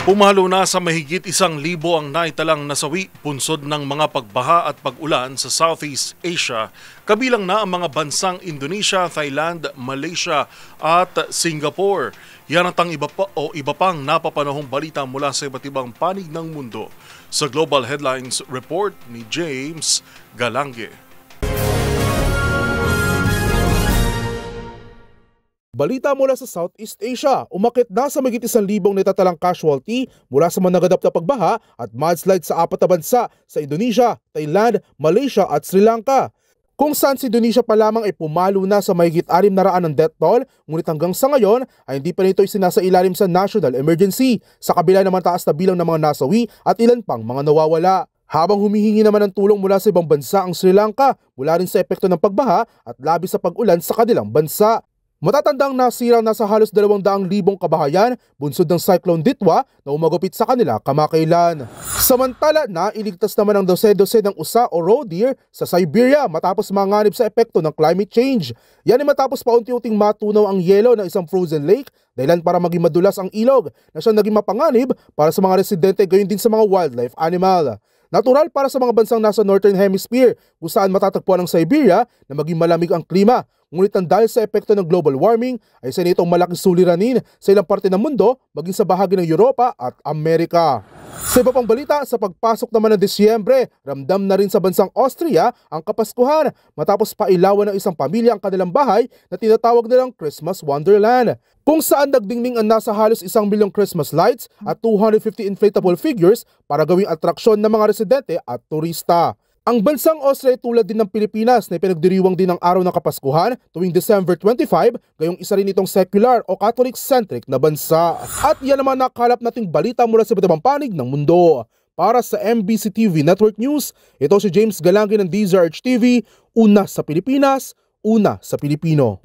Pumalo na sa mahigit 1,000 ang naitalang nasawi punsod ng mga pagbaha at pag-ulan sa Southeast Asia, kabilang na ang mga bansang Indonesia, Thailand, Malaysia at Singapore. Yan ang iba pang napapanahong balita mula sa iba't ibang panig ng mundo. Sa Global Headlines Report ni James Galange. Balita mula sa Southeast Asia, umakit na sa mahigit 1,000 natatalang casualty mula sa managanap na pagbaha at mudslide sa 4 na bansa sa Indonesia, Thailand, Malaysia at Sri Lanka. Kung saan si Indonesia pa lamang ay pumalo na sa mahigit 600 ng death toll, ngunit hanggang sa ngayon ay hindi pa nito isinasailalim sa national emergency, sa kabila ng mataas na bilang ng mga nasawi at ilan pang mga nawawala. Habang humihingi naman ng tulong mula sa ibang bansa ang Sri Lanka mula rin sa epekto ng pagbaha at labis sa pag-ulan sa kanilang bansa. Matatandang nasirang nasa halos 200,000 kabahayan bunsod ng Cyclone Ditwa na umagupit sa kanila kamakailan. Samantala, nailigtas naman ang dose-dose ng usa o roe deer sa Siberia matapos manganib sa epekto ng climate change. Yan ay matapos paunti-unting matunaw ang yelo ng isang frozen lake dahilan para maging madulas ang ilog na siyang naging mapanganib para sa mga residente gayon din sa mga wildlife animal. Natural para sa mga bansang nasa Northern Hemisphere kung saan matatagpuan ang Siberia na maging malamig ang klima. Ngunit ang dahil sa epekto ng global warming ay sa nitong malaking suliranin sa ilang parte ng mundo maging sa bahagi ng Europa at Amerika. Sa iba pang balita, sa pagpasok naman ng Disyembre, ramdam na rin sa bansang Austria ang Kapaskuhan matapos pailawan ng isang pamilya ang kanilang bahay na tinatawag nilang Christmas Wonderland, kung saan nagdingning ang nasa halos 1 milyong Christmas lights at 250 inflatable figures para gawing atraksyon ng mga residente at turista. Ang bansang Austria tulad din ng Pilipinas na pinagdiriwang din ang araw ng Kapaskuhan tuwing December 25, gayong isa rin itong secular o Catholic-centric na bansa. At yan naman nakalap nating balita mula sa iba't ibang panig ng mundo. Para sa MBC TV Network News, ito si James Galange ng DZRH TV, una sa Pilipinas, una sa Pilipino.